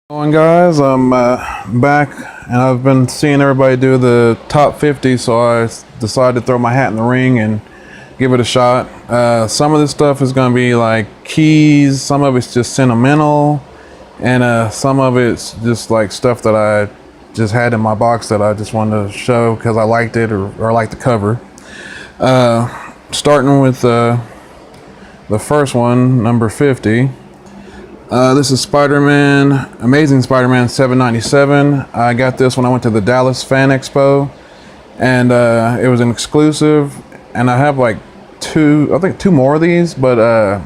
Going guys, I'm back and I've been seeing everybody do the top 50, so I decided to throw my hat in the ring and give it a shot. Some of this stuff is going to be like keys, some of it's just sentimental, and some of it's just like stuff that I just had in my box that I just wanted to show because I liked it or I liked the cover. Starting with the first one, number 50. This is Spider-Man, Amazing Spider-Man 797. I got this when I went to the Dallas Fan Expo, and it was an exclusive. And I have like two more of these, but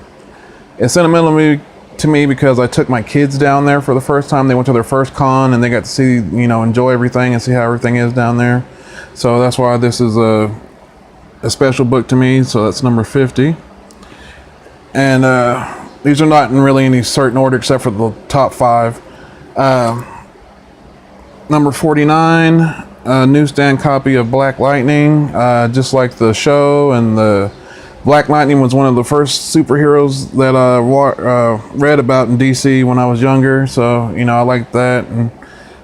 it's sentimental to me because I took my kids down there for the first time. They went to their first con, and they got to see, enjoy everything and see how everything is down there. So that's why this is a special book to me. So that's number 50, and these are not in really any certain order except for the top 5. Number 49, a newsstand copy of Black Lightning. Just like the show, and the Black Lightning was one of the first superheroes that I read about in DC when I was younger. So, I like that. And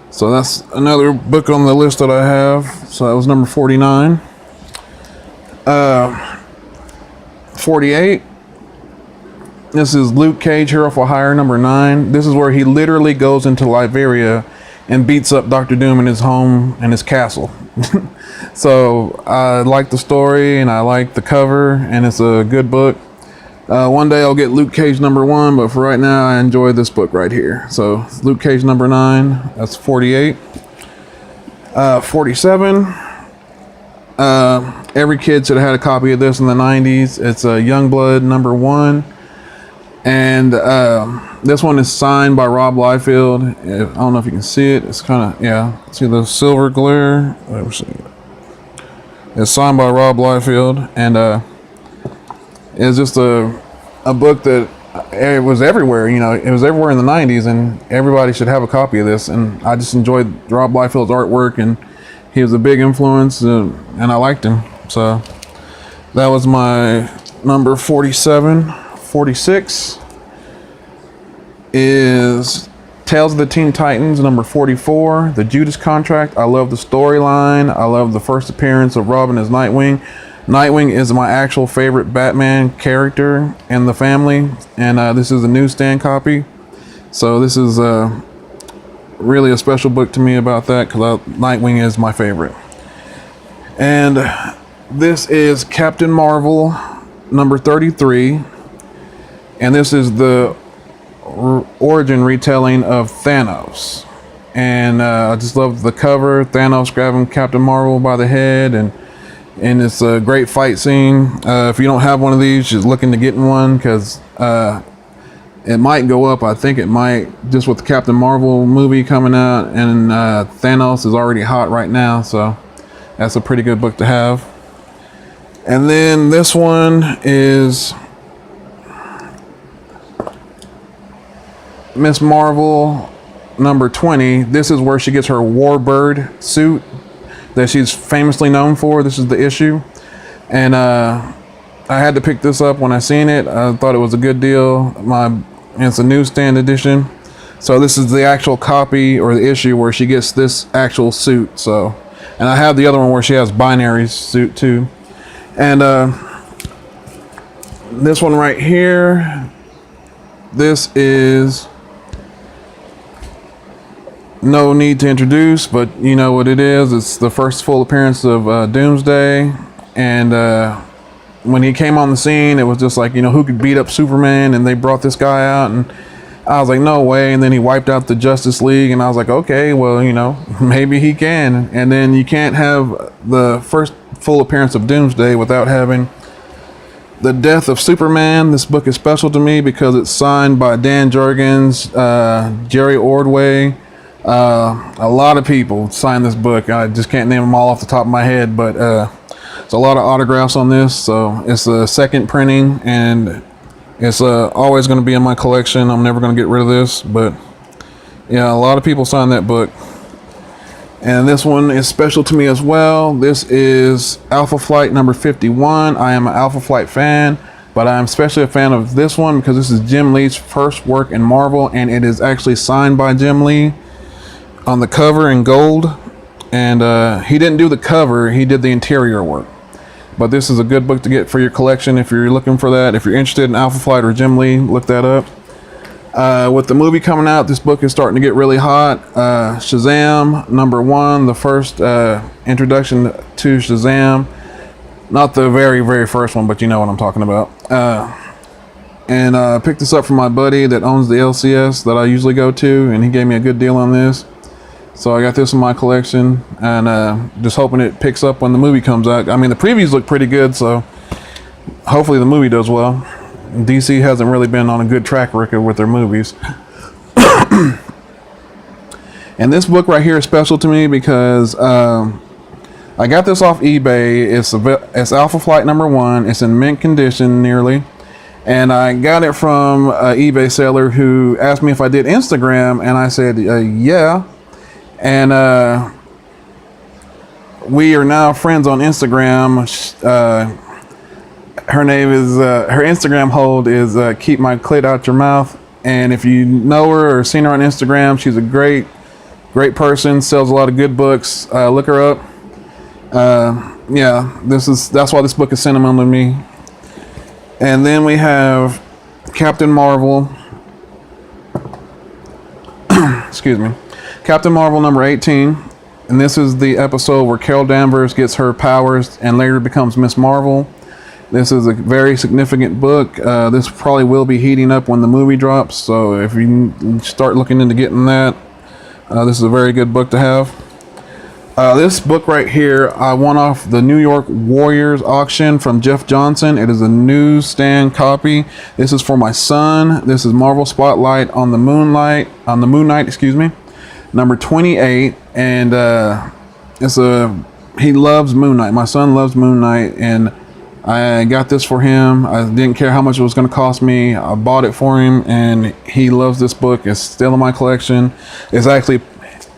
so that's another book on the list that I have. So that was number 49. 48. This is Luke Cage, Hero for Hire, number 9. This is where he literally goes into Liberia and beats up Dr. Doom in his home and his castle. So I like the story and I like the cover, and it's a good book. One day I'll get Luke Cage number 1, but for right now I enjoy this book right here. So Luke Cage number 9, that's 48. 47. Every kid should have had a copy of this in the 90s. It's a Youngblood number 1. And this one is signed by Rob Liefeld. I don't know if you can see it. It's kind of, yeah. See the silver glare? Let me see. It's signed by Rob Liefeld, and it's just a book that it was everywhere. It was everywhere in the 90s, and everybody should have a copy of this. And I just enjoyed Rob Liefeld's artwork, and he was a big influence, and I liked him. So that was my number 47. 46 is Tales of the Teen Titans, number 44, The Judas Contract. I love the storyline. I love the first appearance of Robin as Nightwing. Nightwing is my actual favorite Batman character in the family, and this is a newsstand copy. So this is really a special book to me about that, because Nightwing is my favorite. And this is Captain Marvel, number 33. And this is the origin retelling of Thanos. And I just love the cover. Thanos grabbing Captain Marvel by the head, and it's a great fight scene. If you don't have one of these, just looking to get one, because it might go up. I think it might, just with the Captain Marvel movie coming out, and Thanos is already hot right now. So that's a pretty good book to have. And then this one is Miss Marvel number 20. This is where she gets her Warbird suit that she's famously known for. This is the issue, and I had to pick this up when I seen it. I thought it was a good deal. It's a newsstand edition, so this is the actual copy or the issue where she gets this actual suit. So, and I have the other one where she has Binary's suit too, and this one right here, this is no need to introduce, but you know what it is. It's the first full appearance of Doomsday, and when he came on the scene, it was just like, who could beat up Superman, and they brought this guy out, and I was like, no way. And then he wiped out the Justice League, and I was like, okay, well, maybe he can. And then you can't have the first full appearance of Doomsday without having the death of Superman. This book is special to me because it's signed by Dan Jurgens, Jerry Ordway. A lot of people signed this book. I just can't name them all off the top of my head, but it's a lot of autographs on this. So it's the second printing, and it's always going to be in my collection. I'm never going to get rid of this, but yeah, a lot of people signed that book. And this one is special to me as well. This is Alpha Flight number 51. I am an Alpha Flight fan. but I'm especially a fan of this one because this is Jim Lee's first work in Marvel, and it is actually signed by Jim Lee on the cover in gold. And he didn't do the cover, he did the interior work. But this is a good book to get for your collection if you're looking for that. If you're interested in Alpha Flight or Jim Lee, look that up. With the movie coming out, this book is starting to get really hot. Shazam #1, the first introduction to Shazam. Not the very, very first one, but you know what I'm talking about. And I picked this up from my buddy that owns the LCS that I usually go to, and he gave me a good deal on this. So I got this in my collection, and just hoping it picks up when the movie comes out. I mean, the previews look pretty good, so hopefully the movie does well. DC hasn't really been on a good track record with their movies. And this book right here is special to me because I got this off eBay. It's Alpha Flight #1. It's in mint condition nearly. And I got it from an eBay seller who asked me if I did Instagram, and I said, yeah. And we are now friends on Instagram. Her name is, her Instagram hold is Keep My Clit Out Your Mouth. And if you know her or seen her on Instagram, she's a great person, sells a lot of good books. Look her up. Yeah, that's why this book is sentimental to me. And then we have Captain Marvel. Excuse me. Captain Marvel #18, and this is the episode where Carol Danvers gets her powers and later becomes Miss Marvel. This is a very significant book. This probably will be heating up when the movie drops, so if you start looking into getting that, this is a very good book to have. This book right here, I won off the New York Warriors auction from Jeff Johnson. It is a newsstand copy. This is for my son. This is Marvel Spotlight on the Moon Knight, excuse me. #28, and he loves Moon Knight. My son loves Moon Knight, and I got this for him. I didn't care how much it was going to cost me. I bought it for him, and he loves this book. It's still in my collection. It's actually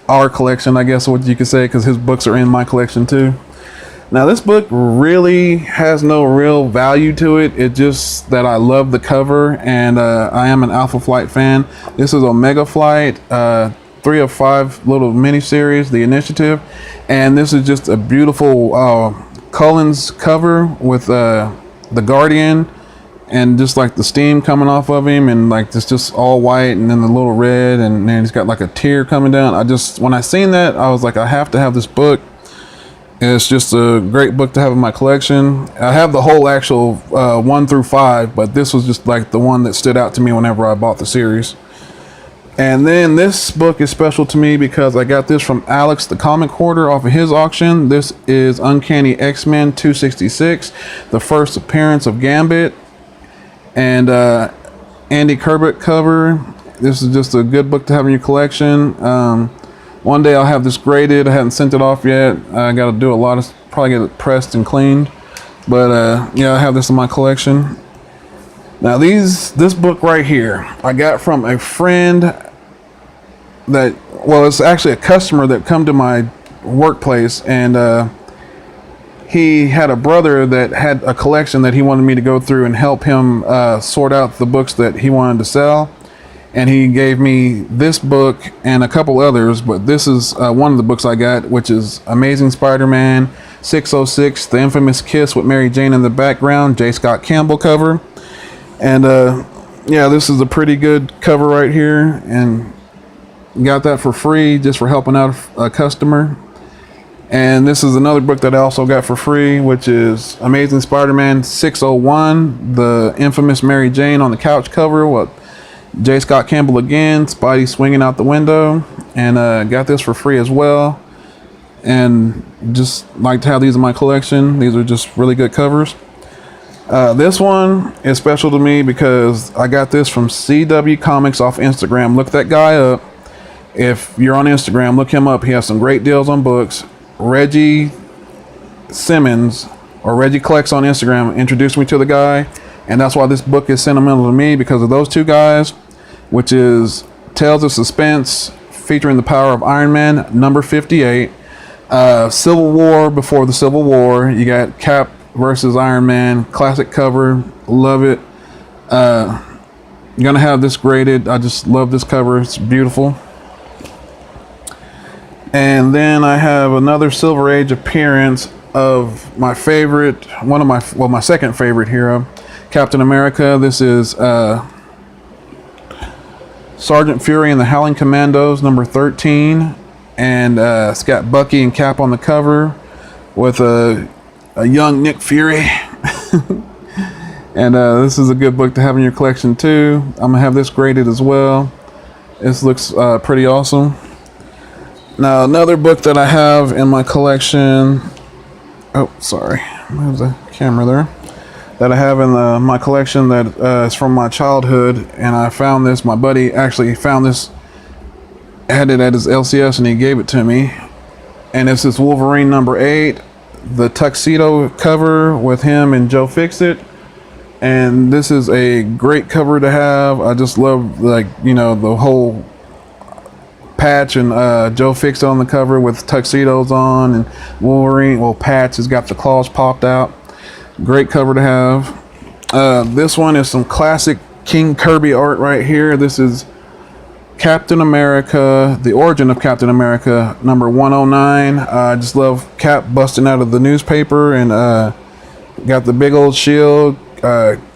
our collection, I guess what you could say, because his books are in my collection too. Now this book really has no real value to it. It's just that I love the cover, and I am an Alpha Flight fan. This is Omega Flight. 3 of 5 little mini-series, The Initiative, and this is just a beautiful Cullen's cover with the Guardian, and just like the steam coming off of him, and like it's just all white, and then the little red, and then he's got like a tear coming down. When I seen that, I was like, I have to have this book. It's just a great book to have in my collection. I have the whole actual 1 through 5, but this was just like the one that stood out to me whenever I bought the series. And then this book is special to me because I got this from Alex the Comic Hoarder off of his auction. This is Uncanny X-Men 266, the first appearance of Gambit, and Andy Kubert cover. This is just a good book to have in your collection. One day I'll have this graded. I haven't sent it off yet. I got to do a lot of, probably get it pressed and cleaned. But yeah, I have this in my collection. Now this book right here, I got from a friend that, well, it's actually a customer that come to my workplace, and he had a brother that had a collection that he wanted me to go through and help him sort out the books that he wanted to sell. And he gave me this book and a couple others, but this is one of the books I got, which is Amazing Spider-Man 606, The Infamous Kiss with Mary Jane in the background, J. Scott Campbell cover. And yeah, this is a pretty good cover right here, and got that for free just for helping out a customer. And this is another book that I also got for free, which is Amazing Spider-Man 601, The Infamous Mary Jane on the couch cover with J. Scott Campbell again, Spidey swinging out the window, and got this for free as well. And just like to have these in my collection. These are just really good covers. This one is special to me because I got this from CW Comics off Instagram. Look that guy up. If you're on Instagram, look him up. He has some great deals on books. Reggie Simmons, or Reggie Collects on Instagram, introduced me to the guy, and that's why this book is sentimental to me, because of those two guys, which is Tales of Suspense, featuring the power of Iron Man, number 58. Civil War before the Civil War. You got Cap versus Iron Man. Classic cover. Love it. Gonna have this graded. I just love this cover. It's beautiful. And then I have another Silver Age appearance of my favorite, my second favorite hero, Captain America. This is Sergeant Fury and the Howling Commandos, number 13. And it's got Bucky and Cap on the cover with a young Nick Fury. And this is a good book to have in your collection too. I'm gonna have this graded as well. This looks pretty awesome. Now, another book that I have in my collection, oh, sorry, there's a camera there, that I have in my collection that is from my childhood, and I found this, my buddy actually found this, had it at his LCS, and he gave it to me, and it's this Wolverine number 8, the tuxedo cover with him and Joe Fixit, and this is a great cover to have. I just love, like, you know, the whole Patch and Joe Fixit on the cover with tuxedos on, and Wolverine, well, Patch has got the claws popped out. Great cover to have. This one is some classic King Kirby art right here. This is Captain America, the origin of Captain America, number 109. I just love Cap busting out of the newspaper and got the big old shield.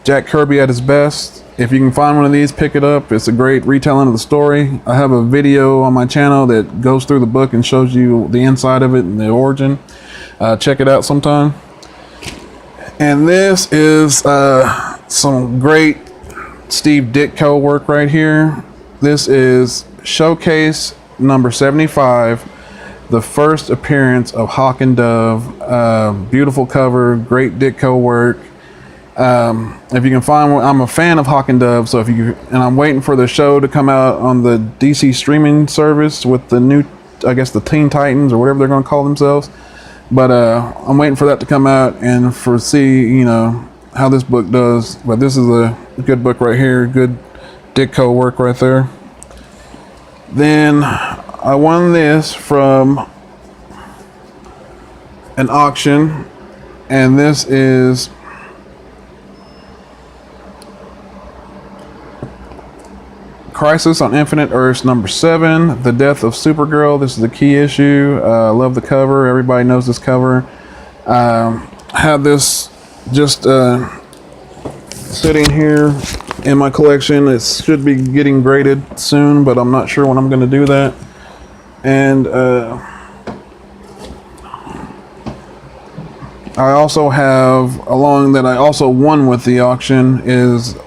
Jack Kirby at his best. If you can find one of these, pick it up. It's a great retelling of the story. I have a video on my channel that goes through the book and shows you the inside of it and the origin. Check it out sometime. And this is some great Steve Ditko work right here. This is Showcase number 75, the first appearance of Hawk and Dove. Beautiful cover, great Ditko work. If you can find one, I'm a fan of Hawk and Dove, so and I'm waiting for the show to come out on the DC streaming service with the new, I guess, the Teen Titans or whatever they're going to call themselves. But I'm waiting for that to come out and see, you know, how this book does. But this is a good book right here, good Ditko work right there. Then I won this from an auction, and this is Crisis on Infinite Earths number 7, The Death of Supergirl. This is a key issue. Love the cover. Everybody knows this cover. Have this just sitting here in my collection. It should be getting graded soon, but I'm not sure when I'm going to do that. And I also have, along that I also won with the auction, is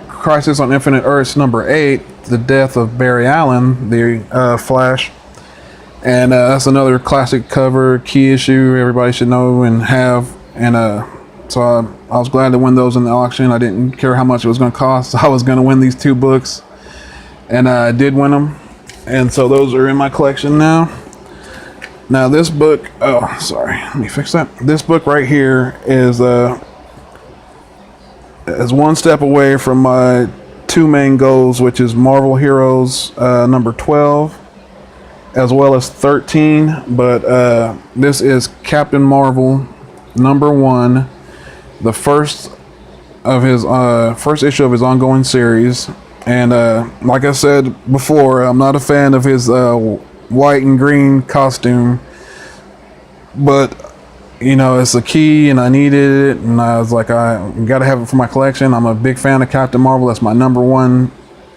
Crisis on Infinite Earths number 8, The Death of Barry Allen, the Flash. And that's another classic cover, key issue everybody should know and have. And so I was glad to win those in the auction. I didn't care how much it was going to cost. I was going to win these 2 books. And I did win them. And so those are in my collection now. Now this book, oh, sorry, let me fix that. This book right here is one step away from my 2 main goals, which is Marvel Heroes number 12, as well as 13. But this is Captain Marvel number 1, the first issue of his ongoing series. And like I said before, I'm not a fan of his white and green costume, but you know, it's a key and I needed it, and I was like, I gotta have it for my collection. I'm a big fan of Captain Marvel. That's my number 1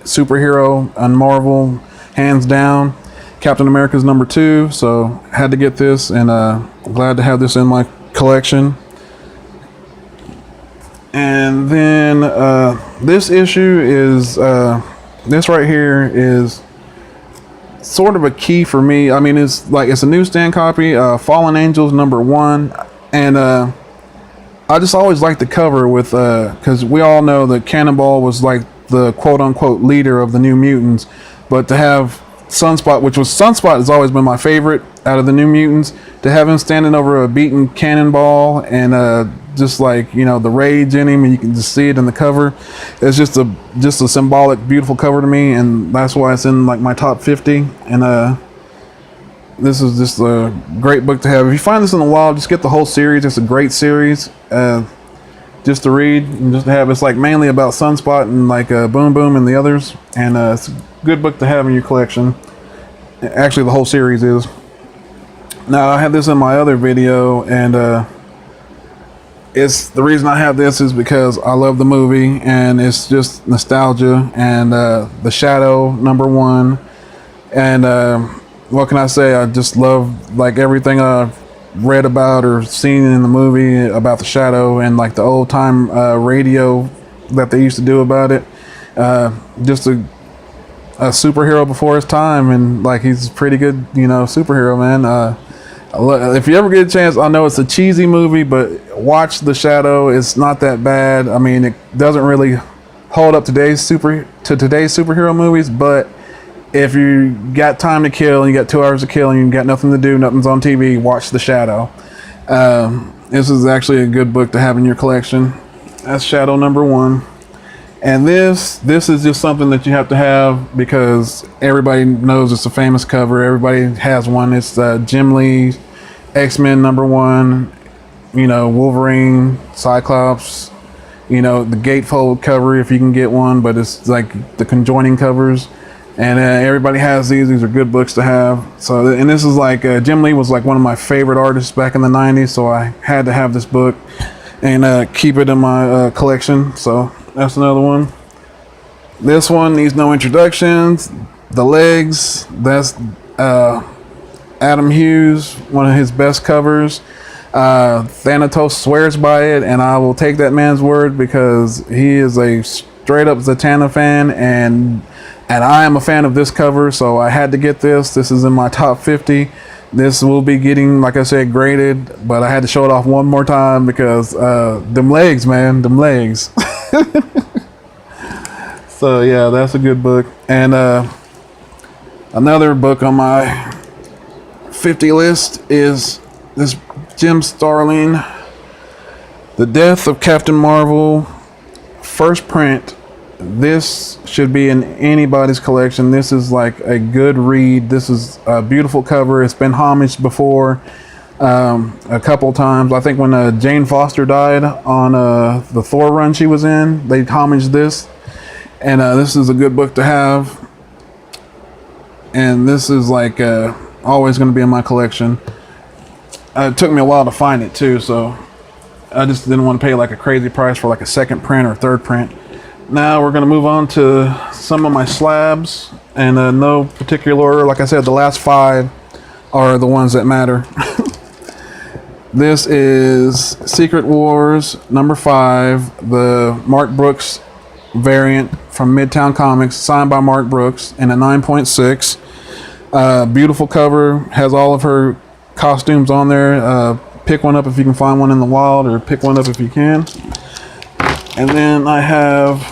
superhero on Marvel, hands down. Captain America's number 2, so had to get this, and glad to have this in my collection. And then this issue is this right here is sort of a key for me. I mean, it's a newsstand copy, Fallen Angels number 1, and I just always liked the cover with because we all know that Cannonball was like the quote-unquote leader of the New Mutants, but to have Sunspot has always been my favorite out of the New Mutants, to have him standing over a beaten Cannonball and just like, you know, the rage in him, and you can just see it in the cover. It's just a symbolic, beautiful cover to me, and that's why it's in like my top 50. And This is just a great book to have. If you find this in the wild, just get the whole series. It's a great series, just to read and just to have. It's like mainly about Sunspot and like Boom Boom and the others, and it's a good book to have in your collection. Actually, the whole series is. Now, I had this in my other video, and it's the reason I have this is because I love the movie, and it's just nostalgia, and The Shadow #1, and what can I say? I just love like everything I've read about or seen in the movie about the Shadow, and like the old time radio that they used to do about it. Just a superhero before his time, and like he's a pretty good, superhero, man. If you ever get a chance, I know it's a cheesy movie, but watch The Shadow. It's not that bad. I mean, it doesn't really hold up to today's superhero movies, but if you got time to kill and you got 2 hours to kill and you got nothing to do, nothing's on TV, watch The Shadow. This is actually a good book to have in your collection. That's Shadow #1. And this is just something that you have to have because everybody knows it's a famous cover. Everybody has one. It's Jim Lee's X-Men #1, Wolverine, Cyclops, the gatefold cover if you can get one, but it's like the conjoining covers. And everybody has these. These are good books to have. So, and this is like Jim Lee was like one of my favorite artists back in the '90s. So I had to have this book and keep it in my collection. So that's another one. This one needs no introductions. The Legs. That's Adam Hughes, one of his best covers. Thanatos swears by it, and I will take that man's word because he is a straight up Zatanna fan, and I am a fan of this cover, so I had to get this. This is in my top 50. This will be getting, like I said, graded, but I had to show it off one more time because them legs, man, them legs. So yeah, that's a good book. And another book on my 50 list is this Jim Starlin, The Death of Captain Marvel, first print. This should be in anybody's collection. This is like a good read. This is a beautiful cover. It's been homaged before a couple times. I think when Jane Foster died on the Thor run she was in, they homaged this. And this is a good book to have. And this is like always going to be in my collection. It took me a while to find it too, so I just didn't want to pay like a crazy price for like a second print or third print. Now we're going to move on to some of my slabs, and no particular order. Like I said, the last 5 are the ones that matter. This is Secret Wars #5, the Mark Brooks variant from Midtown Comics, signed by Mark Brooks in a 9.6. Beautiful cover, has all of her costumes on there. Pick one up if you can find one in the wild, or pick one up if you can. And then I have,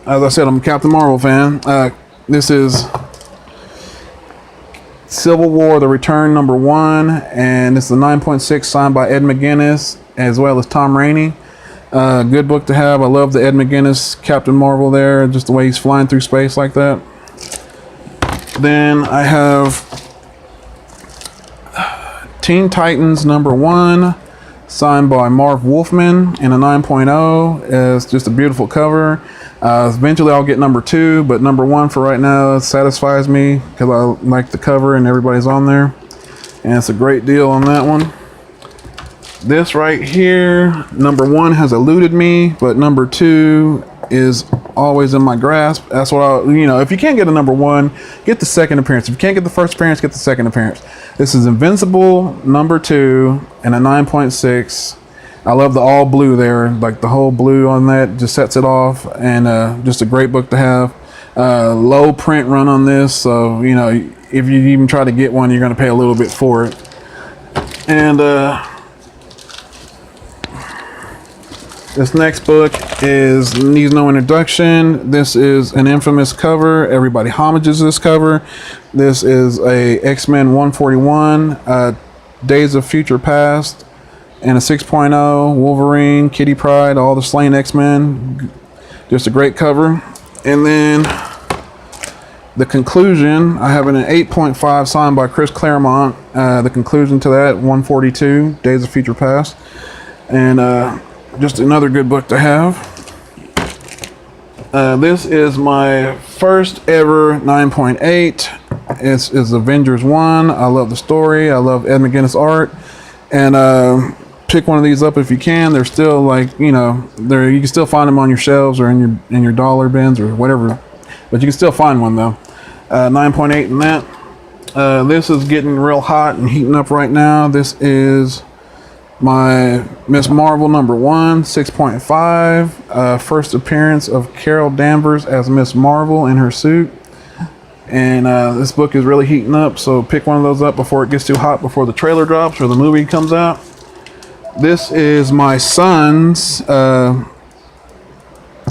as I said, I'm a Captain Marvel fan. This is Civil War: The Return #1, and it's the 9.6 signed by Ed McGuinness as well as Tom Rainey. Good book to have. I love the Ed McGuinness Captain Marvel there, just the way he's flying through space like that. Then I have Teen Titans #1, signed by Marv Wolfman in a 9.0. It's just a beautiful cover. Eventually I'll get #2, but #1 for right now satisfies me because I like the cover and everybody's on there. And it's a great deal on that one. This right here, #1 has eluded me, but #2 is always in my grasp. That's what if you can't get a #1, get the second appearance. If you can't get the first appearance, get the second appearance. This is Invincible #2 and a 9.6. I love the all blue there, like the whole blue on that just sets it off, and just a great book to have. Low print run on this, so if you even try to get one, you're going to pay a little bit for it. And this next book needs no introduction. This is an infamous cover. Everybody homages this cover. This is a X-Men 141, Days of Future Past, and a 6.0, Wolverine, Kitty Pryde, all the slain X-Men. Just a great cover. And then The conclusion, I have an 8.5 signed by Chris Claremont. The conclusion to that, 142, Days of Future Past. And just another good book to have. This is my first ever 9.8. It's Avengers 1. I love the story. I love Ed McGuinness art. And pick one of these up if you can. They're still like, you know, you can still find them on your shelves or in your dollar bins or whatever. But you can still find one though. 9.8 in that. This is getting real hot and heating up right now. This is my Miss Marvel #1, 6.5. First appearance of Carol Danvers as Miss Marvel in her suit. And this book is really heating up, so pick one of those up before it gets too hot, before the trailer drops or the movie comes out. This is my son's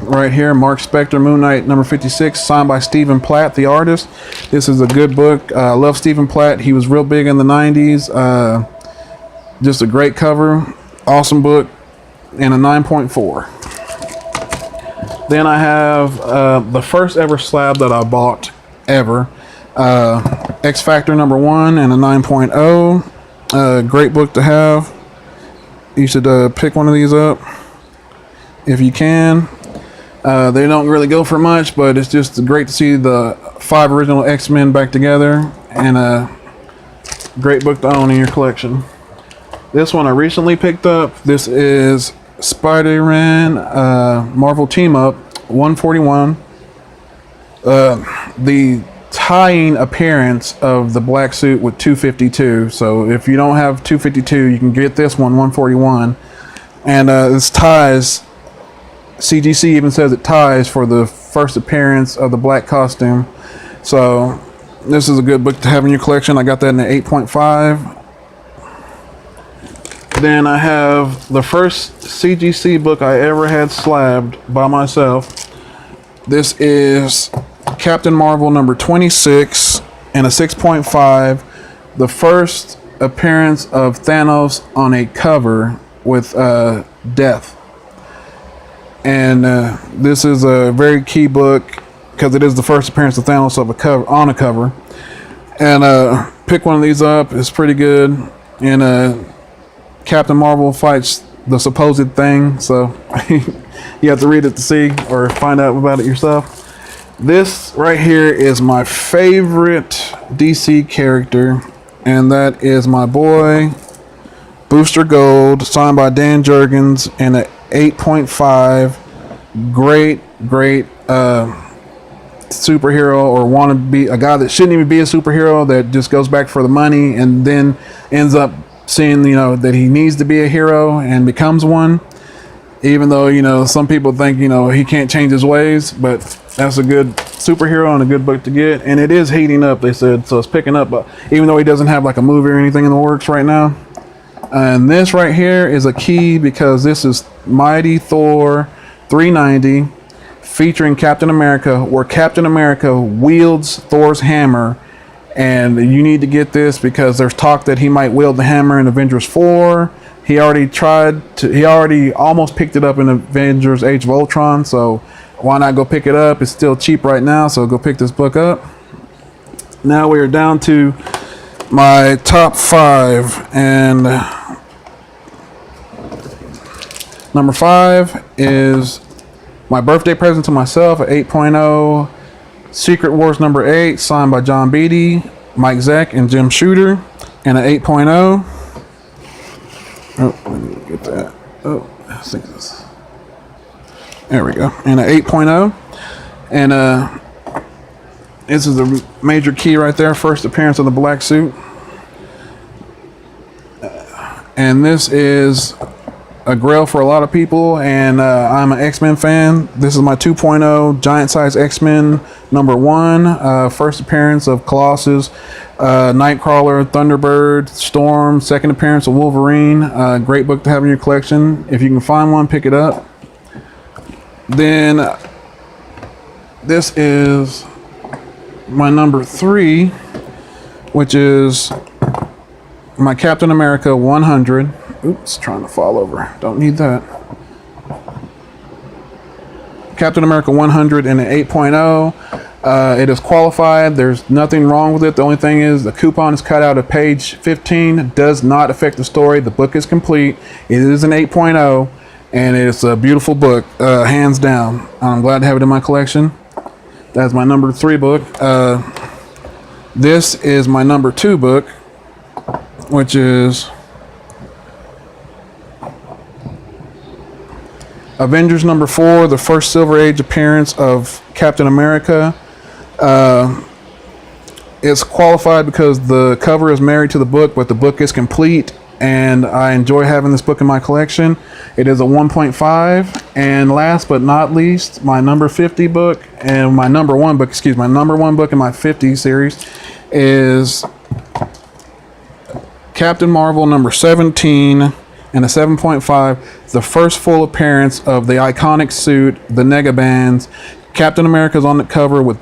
right here, Mark Spector, Moon Knight #56, signed by Stephen Platt, the artist. This is a good book. I love Stephen Platt. He was real big in the 90s. Just a great cover. Awesome book. And a 9.4. Then I have the first ever slab that I bought ever. X Factor #1 and a 9.0. Great book to have. You should pick one of these up if you can. They don't really go for much, but it's just great to see the 5 original X-Men back together, and a great book to own in your collection. This one I recently picked up. This is Spider-Man Marvel Team Up 141. The tying appearance of the black suit with 252. So if you don't have 252, you can get this one, 141. And this ties, CGC even says it ties for the first appearance of the black costume. So this is a good book to have in your collection. I got that in an 8.5. Then I have the first CGC book I ever had slabbed by myself. This is Captain Marvel #26 and a 6.5. The first appearance of Thanos on a cover with Death. And this is a very key book because it is the first appearance of Thanos on a cover. And pick one of these up. It's pretty good. And Captain Marvel fights the supposed thing, so you have to read it to see or find out about it yourself. This right here is my favorite DC character, and that is my boy Booster Gold, signed by Dan Jurgens, and an 8.5. Great superhero, or want to be a guy that shouldn't even be a superhero, that just goes back for the money and then ends up seeing, you know, that he needs to be a hero and becomes one, even though, you know, some people think, you know, he can't change his ways. But that's a good superhero and a good book to get, and it is heating up, they said, so it's picking up, but even though he doesn't have like a movie or anything in the works right now. And this right here is a key, because this is Mighty Thor 390 featuring Captain America, where Captain America wields Thor's hammer. And you need to get this because there's talk that he might wield the hammer in Avengers 4. He already almost picked it up in Avengers Age of Ultron, so why not go pick it up? It's still cheap right now, so go pick this book up. Now we are down to my top 5, and number 5 is my birthday present to myself, an 8.0. Secret Wars #8, signed by John Beatty, Mike Zeck, and Jim Shooter, and an 8.0. Oh, let me get that. Oh, I think this. There we go. And an 8.0. And this is a major key right there. First appearance of the black suit. And this is a grail for a lot of people, and I'm an X-Men fan. This is my 2.0 giant size X-Men #1, first appearance of Colossus, Nightcrawler, Thunderbird, Storm, second appearance of Wolverine. Great book to have in your collection. If you can find one, pick it up. Then this is my number 3, which is my Captain America 100. Oops, trying to fall over. Don't need that. Captain America 100 and an 8.0. It is qualified. There's nothing wrong with it. The only thing is the coupon is cut out at page 15. It does not affect the story. The book is complete. It is an 8.0, and it's a beautiful book, hands down. I'm glad to have it in my collection. That's my number 3 book. This is my number 2 book, which is Avengers number 4, the first Silver Age appearance of Captain America. It's qualified because the cover is married to the book, but the book is complete, and I enjoy having this book in my collection. It is a 1.5. And last but not least, my number 50 book, and my number 1 book, my number 1 book in my 50 series is Captain Marvel number 17 and a 7.5, the first full appearance of the iconic suit, the Negabands. Captain America's on the cover with